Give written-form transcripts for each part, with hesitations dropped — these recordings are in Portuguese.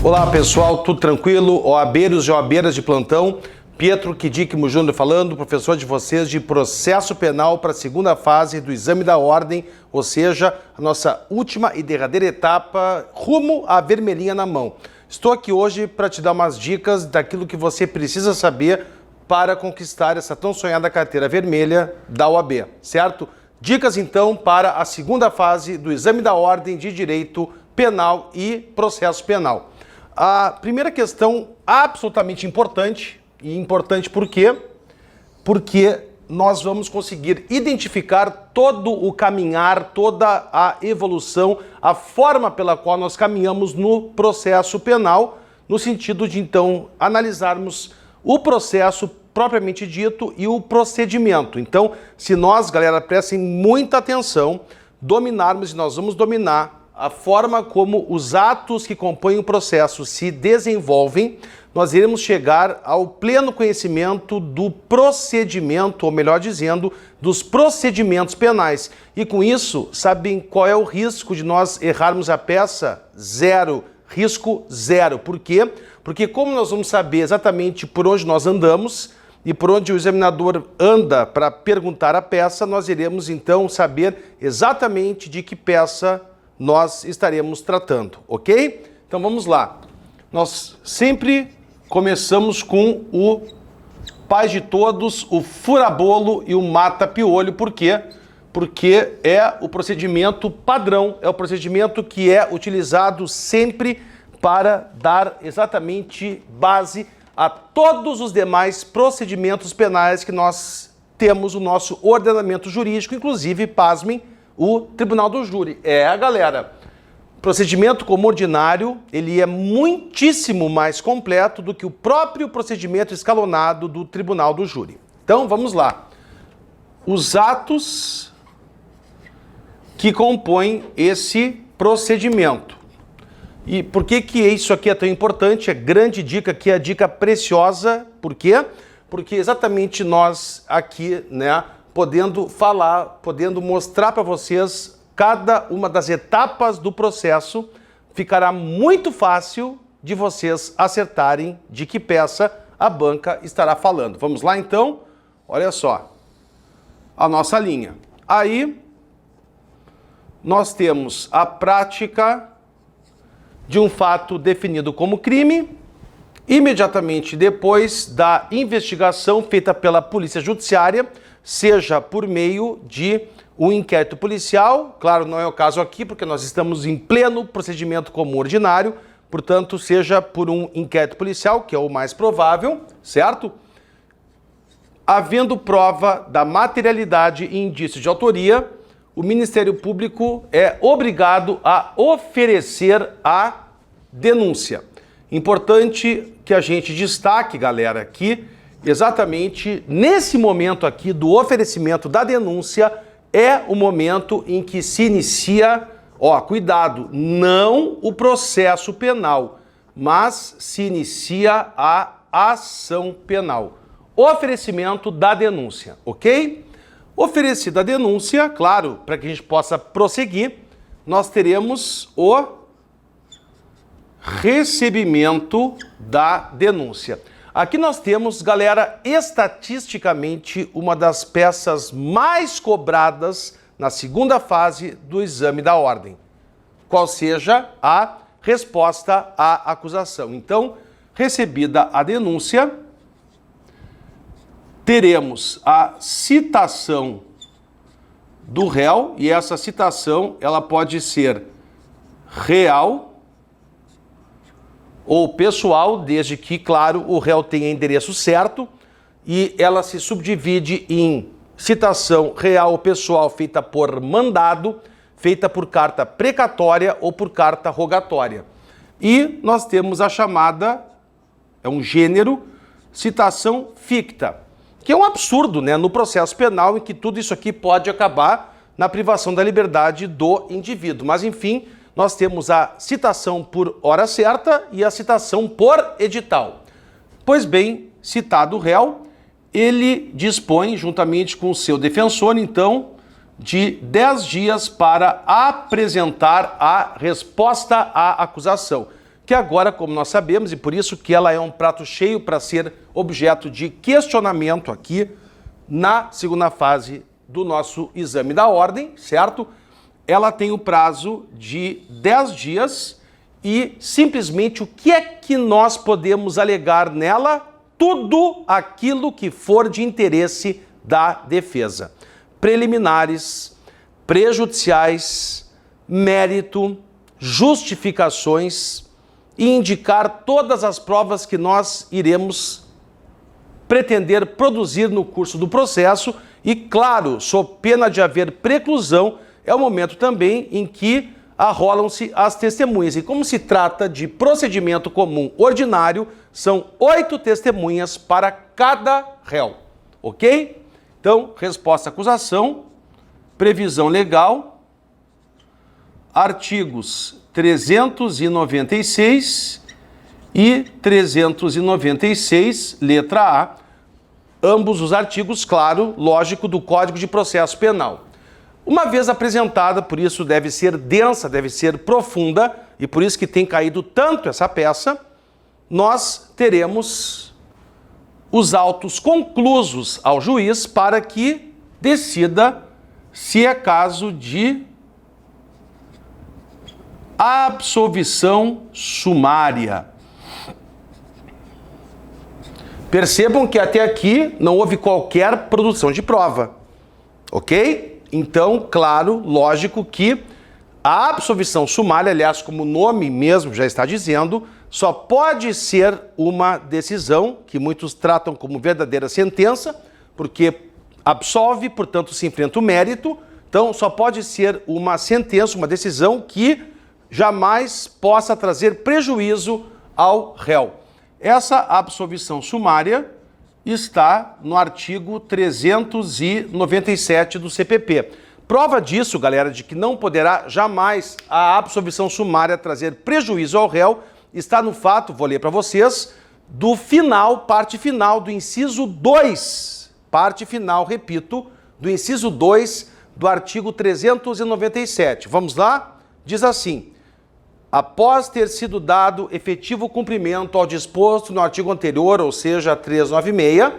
Olá pessoal, tudo tranquilo? OABeiros e OABeiras de plantão, Pietro Kidikmo Júnior falando, professor de vocês de processo penal para a segunda fase do exame da ordem, ou seja, a nossa última e derradeira etapa rumo à vermelhinha na mão. Estou aqui hoje para te dar umas dicas daquilo que você precisa saber para conquistar essa tão sonhada carteira vermelha da OAB, certo? Dicas então para a segunda fase do exame da ordem de direito penal e processo penal. A primeira questão absolutamente importante, e importante por quê? Porque nós vamos conseguir identificar todo o caminhar, toda a evolução, a forma pela qual nós caminhamos no processo penal, no sentido de então analisarmos o processo propriamente dito e o procedimento. Então, se nós, galera, prestem muita atenção, dominarmos, e nós vamos dominar a forma como os atos que compõem o processo se desenvolvem, nós iremos chegar ao pleno conhecimento do procedimento, ou melhor dizendo, dos procedimentos penais. E com isso, sabem qual é o risco de nós errarmos a peça? Zero. Risco zero. Por quê? Porque como nós vamos saber exatamente por onde nós andamos e por onde o examinador anda para perguntar a peça, nós iremos então saber exatamente de que peça nós estaremos tratando, ok? Então vamos lá. Nós sempre começamos com o pai de todos, o furabolo e o mata-piolho. Por quê? Porque é o procedimento padrão, é o procedimento que é utilizado sempre para dar exatamente base a todos os demais procedimentos penais que nós temos no nosso ordenamento jurídico, inclusive, pasmem, o Tribunal do Júri. Galera, procedimento como ordinário, ele é muitíssimo mais completo do que o próprio procedimento escalonado do Tribunal do Júri. Então, vamos lá. Os atos que compõem esse procedimento. E por que isso aqui é tão importante? É grande dica aqui, é a dica preciosa. Por quê? Porque exatamente nós aqui, né, podendo falar, podendo mostrar para vocês cada uma das etapas do processo, ficará muito fácil de vocês acertarem de que peça a banca estará falando. Vamos lá então? Olha só, a nossa linha. Aí, nós temos a prática de um fato definido como crime, imediatamente depois da investigação feita pela Polícia Judiciária, seja por meio de um inquérito policial, claro, não é o caso aqui, porque nós estamos em pleno procedimento comum ordinário, portanto, seja por um inquérito policial, que é o mais provável, certo? Havendo prova da materialidade e indício de autoria, o Ministério Público é obrigado a oferecer a denúncia. Importante que a gente destaque, galera, que exatamente nesse momento aqui do oferecimento da denúncia é o momento em que se inicia, cuidado, não o processo penal, mas se inicia a ação penal. Oferecimento da denúncia, ok? Oferecida a denúncia, claro, para que a gente possa prosseguir, nós teremos o recebimento da denúncia. Aqui nós temos, galera, estatisticamente uma das peças mais cobradas na segunda fase do exame da ordem, qual seja a resposta à acusação. Então, recebida a denúncia, teremos a citação do réu, e essa citação ela pode ser real ou pessoal, desde que, claro, o réu tenha endereço certo, e ela se subdivide em citação real ou pessoal feita por mandado, feita por carta precatória ou por carta rogatória. E nós temos a chamada, é um gênero, citação ficta, que é um absurdo, né, no processo penal, em que tudo isso aqui pode acabar na privação da liberdade do indivíduo. Mas, enfim, nós temos a citação por hora certa e a citação por edital. Pois bem, citado o réu, ele dispõe, juntamente com o seu defensor, então, de 10 dias para apresentar a resposta à acusação. que agora, como nós sabemos, e por isso que ela é um prato cheio para ser objeto de questionamento aqui na segunda fase do nosso exame da ordem, certo? Ela tem o prazo de 10 dias e simplesmente o que é que nós podemos alegar nela? Tudo aquilo que for de interesse da defesa. Preliminares, prejudiciais, mérito, justificações e indicar todas as provas que nós iremos pretender produzir no curso do processo e, claro, sob pena de haver preclusão, é o momento também em que arrolam-se as testemunhas. E como se trata de procedimento comum ordinário, são 8 testemunhas para cada réu, ok? Então, resposta à acusação, previsão legal, artigos 396 e 396, letra A, ambos os artigos, claro, lógico, do Código de Processo Penal. Uma vez apresentada, por isso deve ser densa, deve ser profunda, e por isso que tem caído tanto essa peça, nós teremos os autos conclusos ao juiz para que decida se é caso de absolvição sumária. Percebam que até aqui não houve qualquer produção de prova, ok? Então, claro, lógico que a absolvição sumária, aliás, como o nome mesmo já está dizendo, só pode ser uma decisão que muitos tratam como verdadeira sentença, porque absolve, portanto, se enfrenta o mérito. Então, só pode ser uma sentença, uma decisão que jamais possa trazer prejuízo ao réu. Essa absolvição sumária está no artigo 397 do CPP. Prova disso, galera, de que não poderá jamais a absolvição sumária trazer prejuízo ao réu, está no fato, vou ler para vocês, do final, parte final do inciso 2. Parte final, repito, do inciso 2 do artigo 397. Vamos lá? Diz assim: após ter sido dado efetivo cumprimento ao disposto no artigo anterior, ou seja, 396,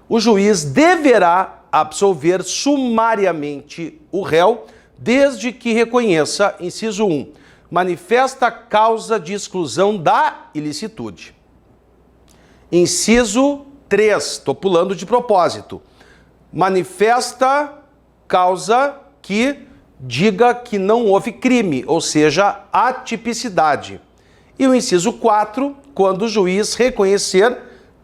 o juiz deverá absolver sumariamente o réu, desde que reconheça, inciso 1, manifesta causa de exclusão da ilicitude. Inciso 3, estou pulando de propósito, manifesta causa que diga que não houve crime, ou seja, atipicidade. E o inciso 4, quando o juiz reconhecer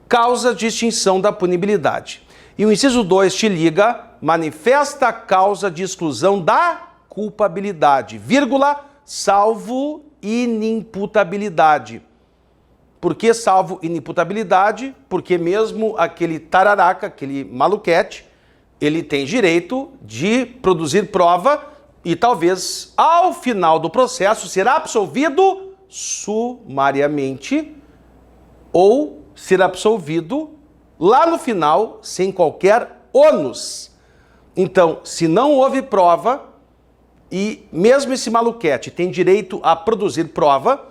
causa de extinção da punibilidade. E o inciso 2 te liga, manifesta causa de exclusão da culpabilidade, vírgula, salvo inimputabilidade. Por que salvo inimputabilidade? Porque mesmo aquele tararaca, aquele maluquete, ele tem direito de produzir prova e talvez, ao final do processo, ser absolvido sumariamente ou ser absolvido lá no final sem qualquer ônus. Então, se não houve prova e mesmo esse maluquete tem direito a produzir prova,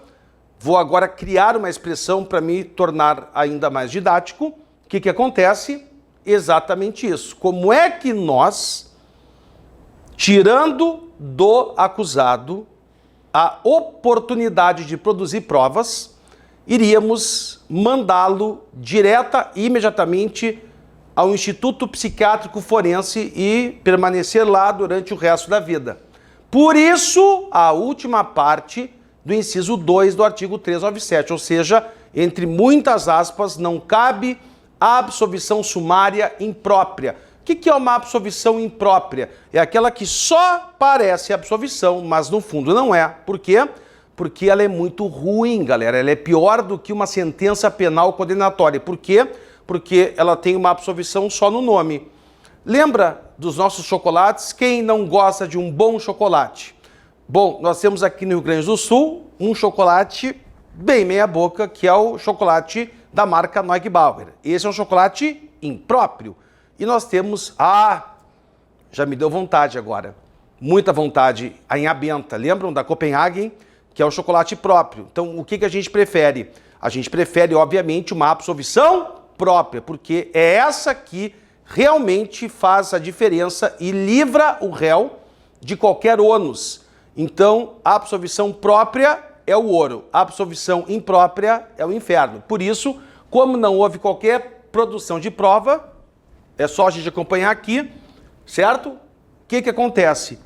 vou agora criar uma expressão para me tornar ainda mais didático. O que acontece? Exatamente isso. Como é que nós, tirando do acusado a oportunidade de produzir provas, iríamos mandá-lo direta e imediatamente ao Instituto Psiquiátrico Forense e permanecer lá durante o resto da vida. Por isso, a última parte do inciso 2 do artigo 397, ou seja, entre muitas aspas, não cabe a absolvição sumária imprópria. O que é uma absolvição imprópria? É aquela que só parece absolvição, mas no fundo não é. Por quê? Porque ela é muito ruim, galera. Ela é pior do que uma sentença penal condenatória. Por quê? Porque ela tem uma absolvição só no nome. Lembra dos nossos chocolates? Quem não gosta de um bom chocolate? Bom, nós temos aqui no Rio Grande do Sul um chocolate bem meia boca, que é o chocolate da marca Neugbauer. Esse é um chocolate impróprio. E nós temos, já me deu vontade agora, muita vontade, a Inhabenta. Lembram da Copenhagen, que é o chocolate próprio. Então, o que a gente prefere? A gente prefere, obviamente, uma absolvição própria, porque é essa que realmente faz a diferença e livra o réu de qualquer ônus. Então, a absolvição própria é o ouro, a absolvição imprópria é o inferno. Por isso, como não houve qualquer produção de prova, é só a gente acompanhar aqui, certo? O que acontece?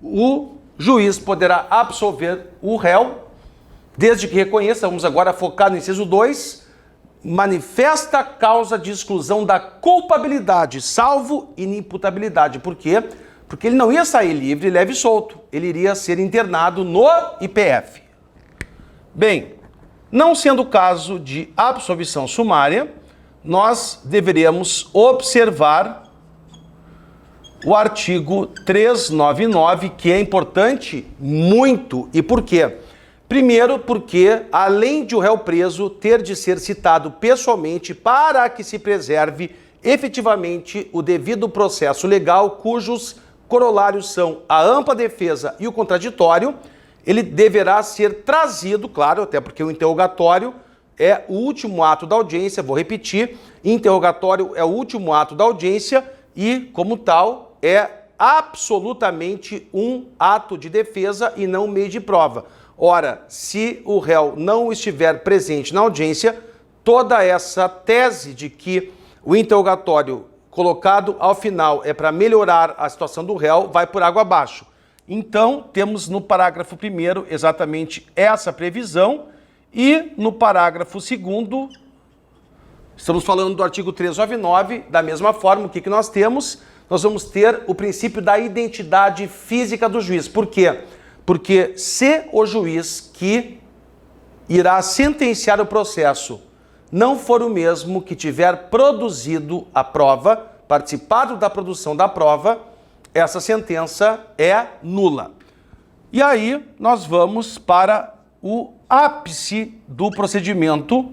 O juiz poderá absolver o réu, desde que reconheça, vamos agora focar no inciso 2, manifesta causa de exclusão da culpabilidade, salvo inimputabilidade. Por quê? Porque ele não ia sair livre, leve e solto. Ele iria ser internado no IPF. Bem, não sendo o caso de absolvição sumária, nós deveremos observar o artigo 399, que é importante muito. E por quê? Primeiro, porque, além de o réu preso ter de ser citado pessoalmente para que se preserve efetivamente o devido processo legal, cujos corolários são a ampla defesa e o contraditório, ele deverá ser trazido, claro, até porque o interrogatório é o último ato da audiência, vou repetir, interrogatório é o último ato da audiência e, como tal, é absolutamente um ato de defesa e não meio de prova. Ora, se o réu não estiver presente na audiência, toda essa tese de que o interrogatório colocado ao final é para melhorar a situação do réu vai por água abaixo. Então, temos no parágrafo 1º exatamente essa previsão e no parágrafo 2º, estamos falando do artigo 399, da mesma forma, o que nós temos? Nós vamos ter o princípio da identidade física do juiz. Por quê? Porque se o juiz que irá sentenciar o processo não for o mesmo que tiver produzido a prova, participado da produção da prova, essa sentença é nula. E aí nós vamos para o ápice do procedimento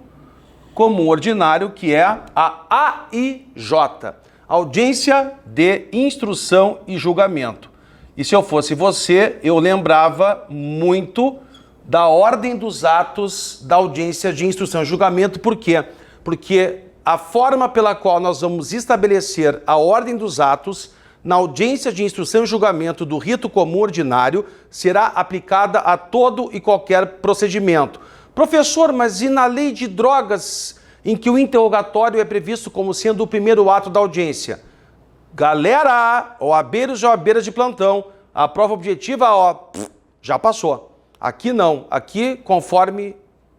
comum ordinário, que é a AIJ, Audiência de Instrução e Julgamento. E se eu fosse você, eu lembrava muito da ordem dos atos da audiência de instrução e julgamento. Por quê? Porque a forma pela qual nós vamos estabelecer a ordem dos atos na audiência de instrução e julgamento do rito comum ordinário será aplicada a todo e qualquer procedimento. Professor, mas e na lei de drogas, em que o interrogatório é previsto como sendo o primeiro ato da audiência? Galera, OABeiros e OABeiras de plantão, a prova objetiva, já passou. Aqui não. Aqui, conforme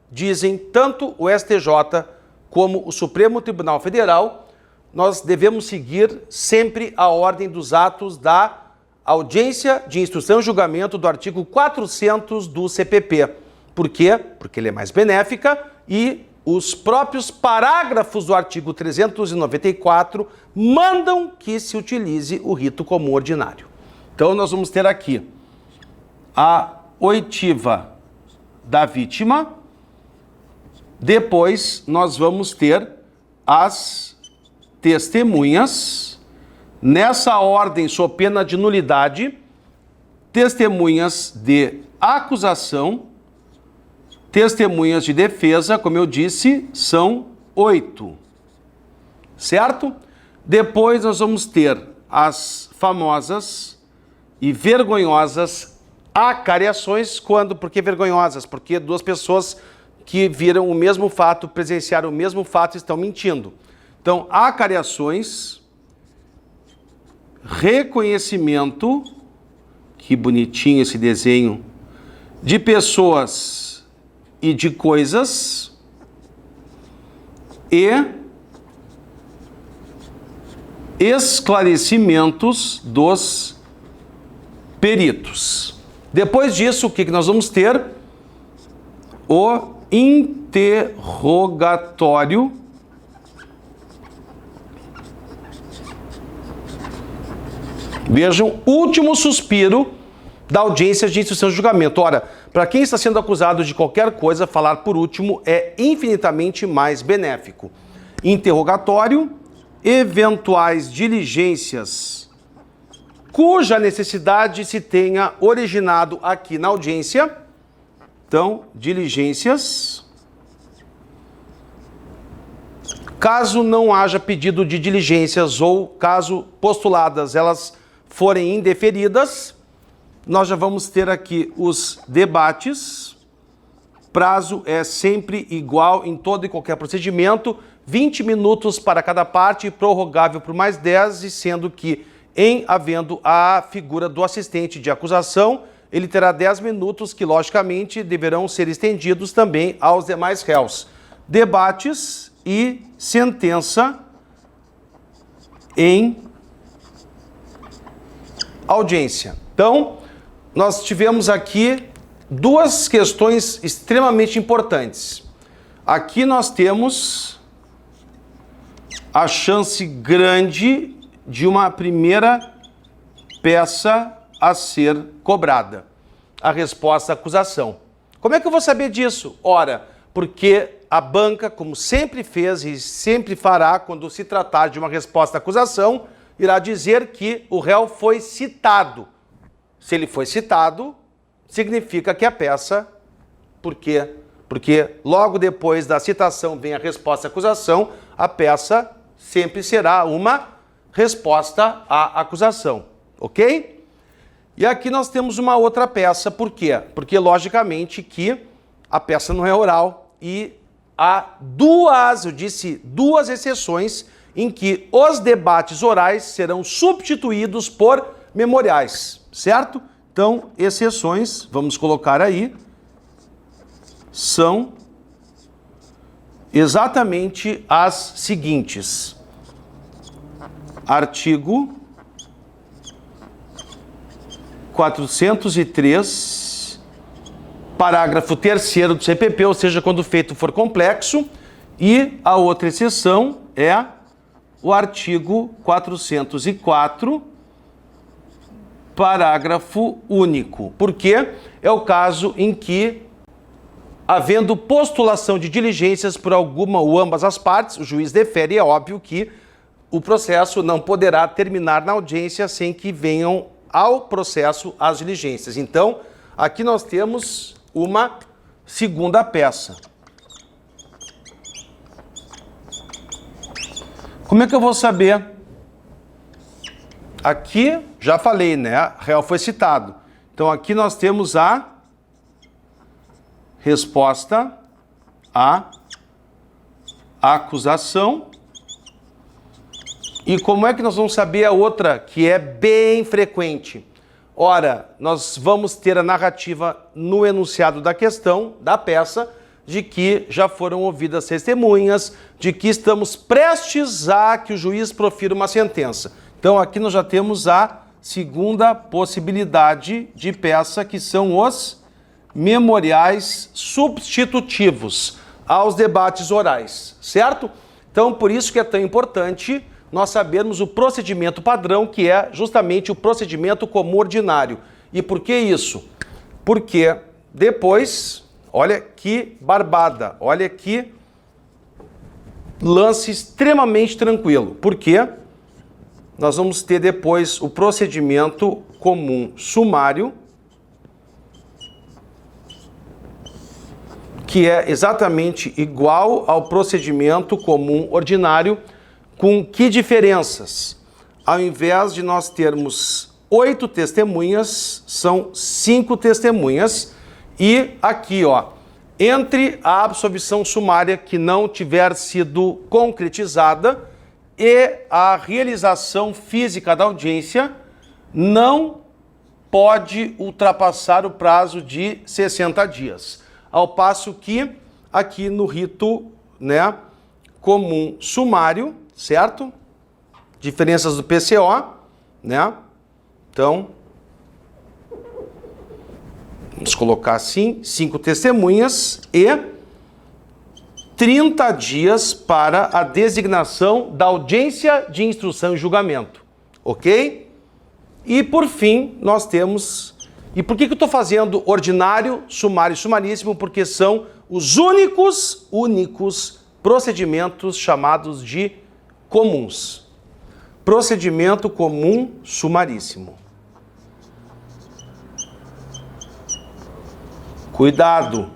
dizem tanto o STJ como o Supremo Tribunal Federal, nós devemos seguir sempre a ordem dos atos da audiência de instrução e julgamento do artigo 400 do CPP. Por quê? Porque ele é mais benéfica e os próprios parágrafos do artigo 394 mandam que se utilize o rito comum ordinário. Então, nós vamos ter aqui a oitiva da vítima, depois nós vamos ter as testemunhas, nessa ordem, sob pena de nulidade, testemunhas de acusação, testemunhas de defesa, como eu disse, são 8, certo? Depois nós vamos ter as famosas e vergonhosas acariações. Por que vergonhosas? Porque duas pessoas que viram o mesmo fato, presenciaram o mesmo fato, estão mentindo. Então, acariações, reconhecimento, que bonitinho esse desenho, de pessoas e de coisas, e esclarecimentos dos peritos. Depois disso, o que nós vamos ter? O interrogatório vejam, último suspiro da audiência de instrução e julgamento. Ora, para quem está sendo acusado de qualquer coisa, falar por último é infinitamente mais benéfico. Interrogatório, eventuais diligências cuja necessidade se tenha originado aqui na audiência. Então, diligências. Caso não haja pedido de diligências ou caso postuladas elas forem indeferidas, nós já vamos ter aqui os debates. Prazo é sempre igual em todo e qualquer procedimento, 20 minutos para cada parte, prorrogável por mais 10, e sendo que, em havendo a figura do assistente de acusação, ele terá 10 minutos que, logicamente, deverão ser estendidos também aos demais réus. Debates e sentença em audiência. Então, nós tivemos aqui duas questões extremamente importantes. Aqui nós temos a chance grande de uma primeira peça a ser cobrada. A resposta à acusação. Como é que eu vou saber disso? Ora, porque a banca, como sempre fez e sempre fará quando se tratar de uma resposta à acusação, irá dizer que o réu foi citado. Se ele foi citado, significa que a peça, por quê? Porque logo depois da citação vem a resposta à acusação, a peça sempre será uma resposta à acusação, ok? E aqui nós temos uma outra peça, por quê? Porque logicamente que a peça não é oral e há duas exceções em que os debates orais serão substituídos por memoriais, certo? Então, exceções, vamos colocar aí, são exatamente as seguintes. Artigo 403, parágrafo 3º do CPP, ou seja, quando o feito for complexo, e a outra exceção é o artigo 404, parágrafo único, porque é o caso em que, havendo postulação de diligências por alguma ou ambas as partes, o juiz defere, é óbvio que o processo não poderá terminar na audiência sem que venham ao processo as diligências. Então, aqui nós temos uma segunda peça. Como é que eu vou saber? Aqui, já falei, né? Réu foi citado. Então, aqui nós temos a resposta à acusação. E como é que nós vamos saber a outra, que é bem frequente? Ora, nós vamos ter a narrativa no enunciado da questão, da peça, de que já foram ouvidas testemunhas, de que estamos prestes a que o juiz profira uma sentença. Então, aqui nós já temos a segunda possibilidade de peça, que são os memoriais substitutivos aos debates orais, certo? Então, por isso que é tão importante nós sabermos o procedimento padrão, que é justamente o procedimento comum ordinário. E por que isso? Porque depois, olha que barbada, olha que lance extremamente tranquilo. Por quê? Nós vamos ter depois o procedimento comum sumário, que é exatamente igual ao procedimento comum ordinário. Com que diferenças? Ao invés de nós termos 8 testemunhas, são 5 testemunhas. E aqui, ó, entre a absolvição sumária que não tiver sido concretizada e a realização física da audiência, não pode ultrapassar o prazo de 60 dias. Ao passo que aqui no rito, né, comum sumário, certo? Diferenças do PCO, né? Então, vamos colocar assim, 5 testemunhas e 30 dias para a designação da audiência de instrução e julgamento, ok? E por fim, nós temos... E por que eu estou fazendo ordinário, sumário e sumaríssimo? Porque são os únicos procedimentos chamados de comuns. Procedimento comum sumaríssimo. Cuidado.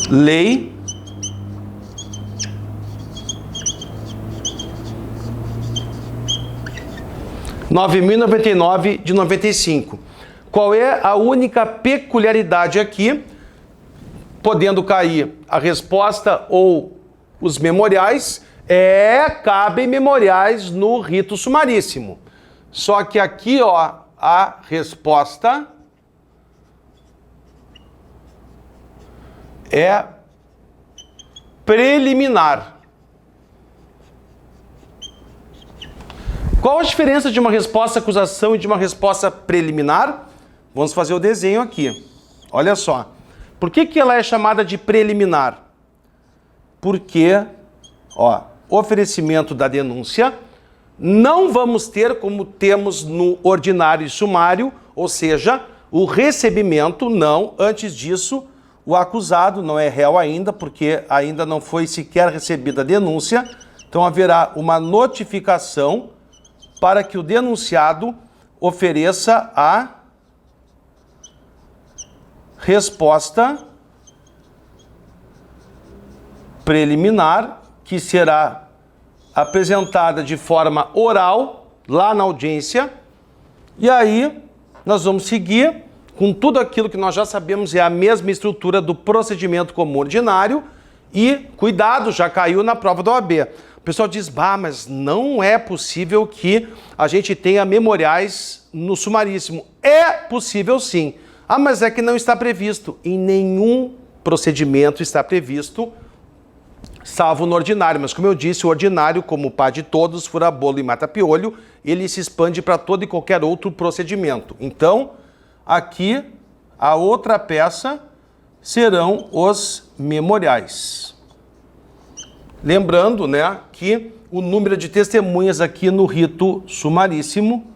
Lei 9.099 de 95. Qual é a única peculiaridade aqui? Podendo cair a resposta ou os memoriais, cabem memoriais no rito sumaríssimo. Só que aqui, ó, a resposta é preliminar. Qual a diferença de uma resposta à acusação e de uma resposta preliminar? Vamos fazer o desenho aqui. Olha só. Por que ela é chamada de preliminar? Porque, ó, oferecimento da denúncia não vamos ter como temos no ordinário e sumário, ou seja, o recebimento não, antes disso, o acusado não é réu ainda, porque ainda não foi sequer recebida a denúncia, então haverá uma notificação para que o denunciado ofereça a resposta preliminar, que será apresentada de forma oral lá na audiência, e aí nós vamos seguir com tudo aquilo que nós já sabemos, é a mesma estrutura do procedimento comum ordinário, e cuidado, já caiu na prova da OAB. O pessoal diz, mas não é possível que a gente tenha memoriais no sumaríssimo. É possível sim. Mas é que não está previsto. Em nenhum procedimento está previsto, salvo no ordinário. Mas como eu disse, o ordinário, como o pai de todos, fura bolo e mata piolho, ele se expande para todo e qualquer outro procedimento. Então, aqui, a outra peça serão os memoriais. Lembrando, né, que o número de testemunhas aqui no rito sumaríssimo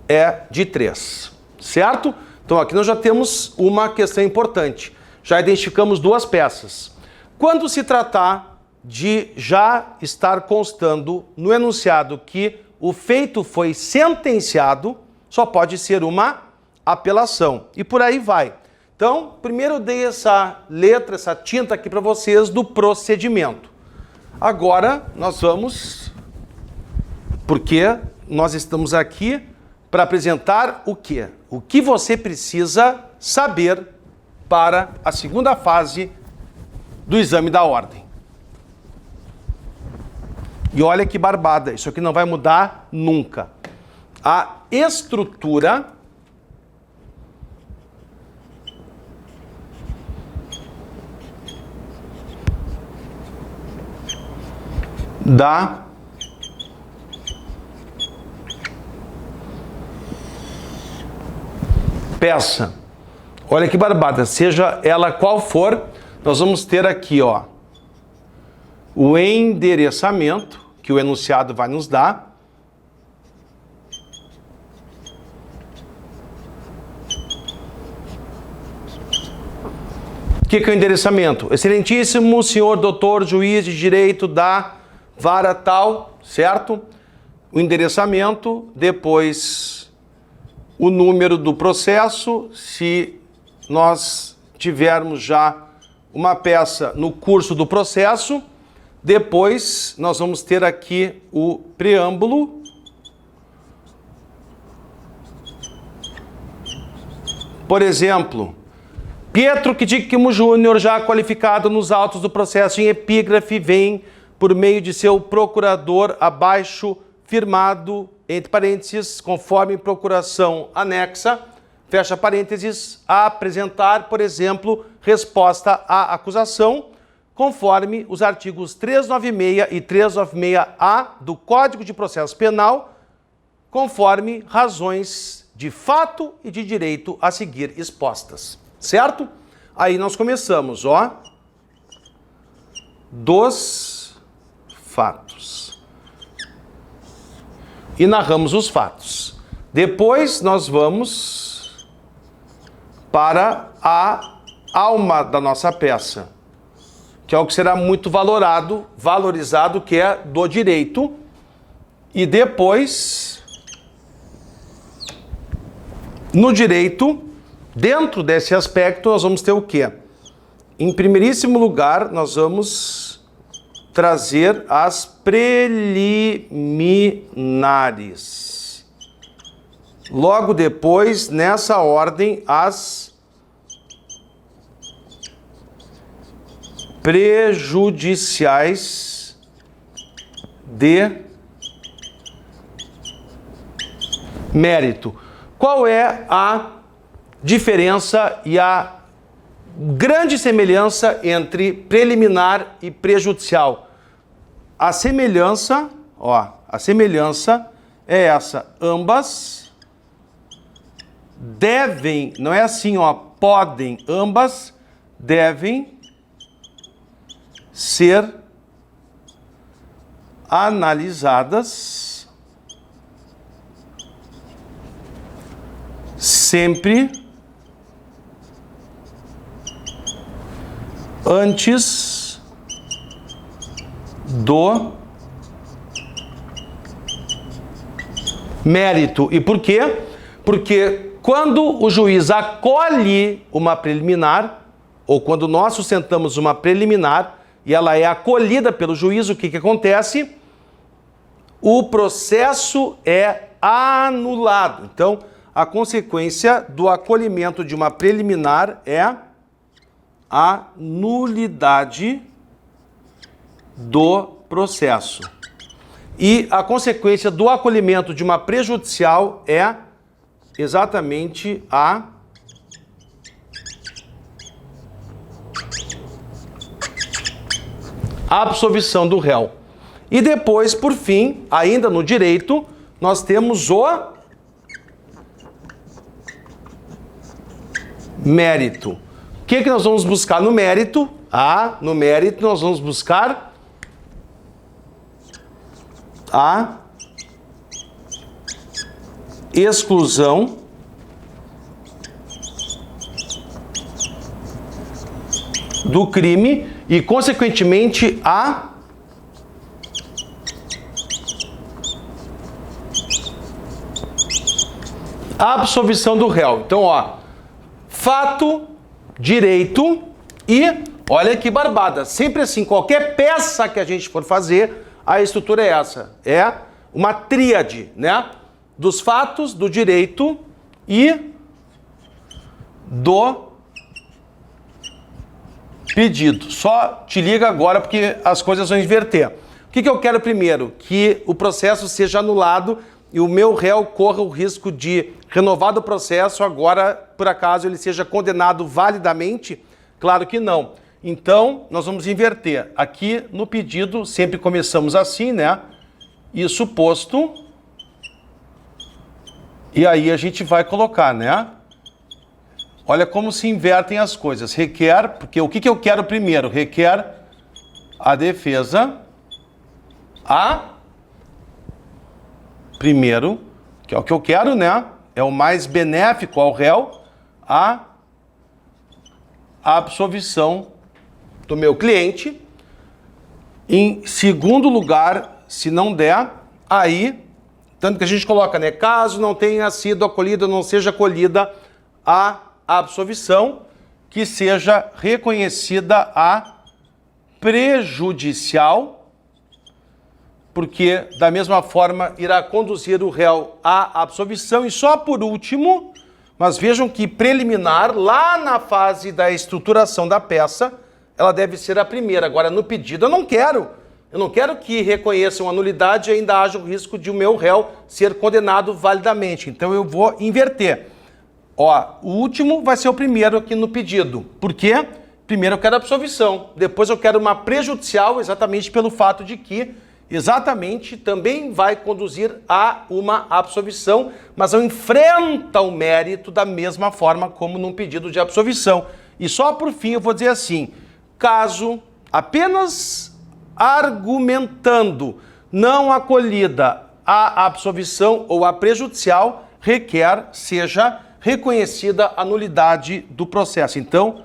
é de 3, certo? Então aqui nós já temos uma questão importante. Já identificamos duas peças. Quando se tratar de já estar constando no enunciado que o feito foi sentenciado, só pode ser uma apelação. E por aí vai. Então, primeiro eu dei essa letra, essa tinta aqui para vocês do procedimento. Agora nós vamos, porque nós estamos aqui para apresentar o quê? O que você precisa saber para a segunda fase do exame da ordem. E olha que barbada, isso aqui não vai mudar nunca. A estrutura da peça. Olha que barbada, seja ela qual for, nós vamos ter aqui, ó, o endereçamento que o enunciado vai nos dar. O que é o endereçamento? Excelentíssimo senhor doutor juiz de direito da vara tal, certo? O endereçamento, depois o número do processo, se nós tivermos já uma peça no curso do processo, depois nós vamos ter aqui o preâmbulo, por exemplo, Pietro Quidicchimo Júnior, já qualificado nos autos do processo em epígrafe, vem por meio de seu procurador abaixo firmado, entre parênteses, conforme procuração anexa, fecha parênteses, a apresentar, por exemplo, resposta à acusação, conforme os artigos 396 e 396-A do Código de Processo Penal, conforme razões de fato e de direito a seguir expostas. Certo? Aí nós começamos, ó, dos fatos. E narramos os fatos. Depois nós vamos para a alma da nossa peça, que é o que será muito valorizado, que é do direito. E depois, no direito, Dentro desse aspecto, nós vamos ter o quê? Em primeiríssimo lugar, nós vamos trazer as preliminares. Logo depois, nessa ordem, as prejudiciais de mérito. Qual é a diferença e a grande semelhança entre preliminar e prejudicial? A semelhança, a semelhança é essa. Ambas devem, não é assim, podem, ambas devem ser analisadas sempre antes do mérito. E por quê? Porque quando o juiz acolhe uma preliminar, ou quando nós sustentamos uma preliminar e ela é acolhida pelo juiz, o que acontece? O processo é anulado. Então, a consequência do acolhimento de uma preliminar é a nulidade do processo. E a consequência do acolhimento de uma prejudicial é exatamente a absolvição do réu. E depois, por fim, ainda no direito, nós temos o mérito. O que nós vamos buscar no mérito? No mérito nós vamos buscar a exclusão do crime e, consequentemente, a absolvição do réu. Então, fato, direito e, olha que barbada, sempre assim, qualquer peça que a gente for fazer, a estrutura é essa, é uma tríade, né? Dos fatos, do direito e do pedido. Só te liga agora porque as coisas vão inverter. O que eu quero primeiro? Que o processo seja anulado e o meu réu corra o risco de, renovado o processo, agora, por acaso, ele seja condenado validamente? Claro que não. Então, nós vamos inverter. Aqui no pedido, sempre começamos assim, né? Isso posto. E aí a gente vai colocar, né? Olha como se invertem as coisas. Requer, porque o que eu quero primeiro? Requer a defesa primeiro, que é o que eu quero, né? É o mais benéfico ao réu, a absolvição do meu cliente. Em segundo lugar, se não der, aí, tanto que a gente coloca, né? Caso não tenha sido acolhida, não seja acolhida a absolvição, que seja reconhecida a prejudicial, porque da mesma forma irá conduzir o réu à absolvição. E só por último, mas vejam que preliminar, lá na fase da estruturação da peça, ela deve ser a primeira. Agora, no pedido, eu não quero que reconheçam a nulidade e ainda haja o risco de o meu réu ser condenado validamente. Então eu vou inverter. O último vai ser o primeiro aqui no pedido. Por quê? Primeiro eu quero a absolvição, depois eu quero uma prejudicial, exatamente pelo fato de que exatamente também vai conduzir a uma absolvição, mas não enfrenta o mérito da mesma forma como num pedido de absolvição. E só por fim eu vou dizer assim, caso apenas argumentando não acolhida a absolvição ou a prejudicial, requer seja reconhecida a nulidade do processo. Então,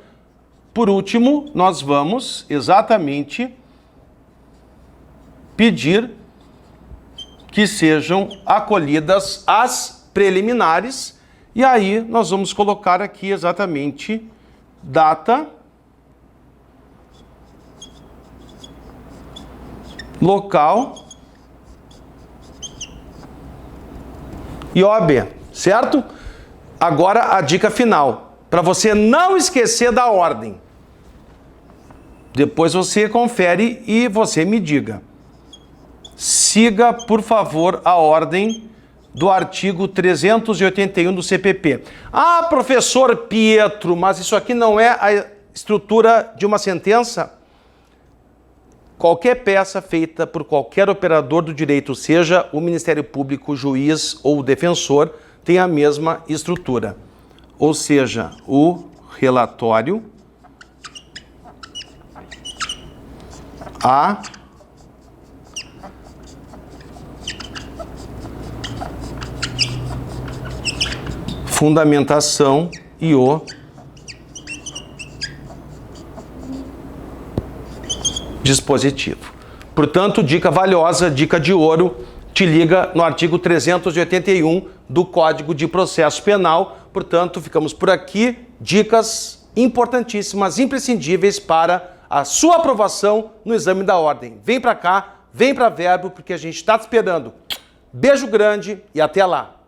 por último, nós vamos exatamente pedir que sejam acolhidas as preliminares E aí nós vamos colocar aqui exatamente data, local e OAB, certo? Agora a dica final, para você não esquecer da ordem. Depois você confere e você me diga. Siga, por favor, a ordem do artigo 381 do CPP. Ah, professor Pietro, mas isso aqui não é a estrutura de uma sentença? Qualquer peça feita por qualquer operador do direito, seja o Ministério Público, o juiz ou o defensor, tem a mesma estrutura. Ou seja, o relatório, a fundamentação e o dispositivo. Portanto, dica valiosa, dica de ouro, te liga no artigo 381 do Código de Processo Penal. Portanto, ficamos por aqui. Dicas importantíssimas, imprescindíveis para a sua aprovação no exame da ordem. Vem para cá, vem para Verbo, porque a gente está te esperando. Beijo grande e até lá!